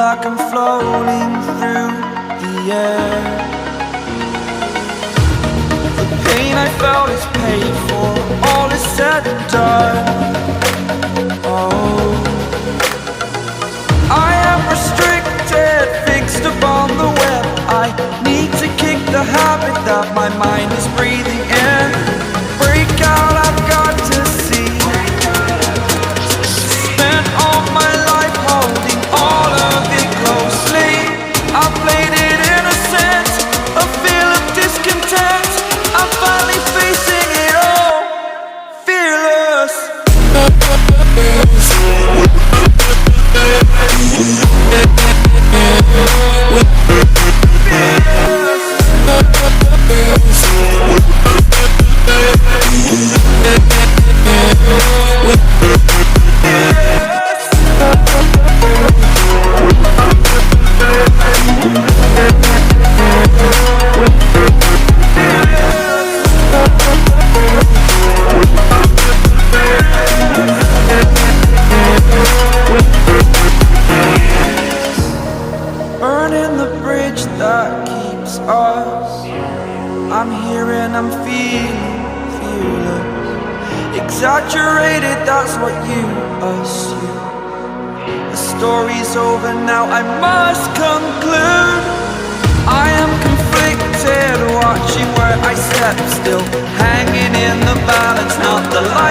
like I'm floating through the air. The pain I felt is paid for, all is said and done. Oh, I am restricted, fixed upon the web. I need to kick the habit that my mind is breathing in. Break out, I've got to see. Spent all my life holding all of it closely. I played it innocent, a feel of discontent. I'm finally facing it all, fearless. Burning the bridge that keeps us. I'm here and I'm feeling fearless. Exaggerated, that's what you assume. The story's over now, I must conclude. I am conflicted, watching where I step still, hanging in the balance, not the light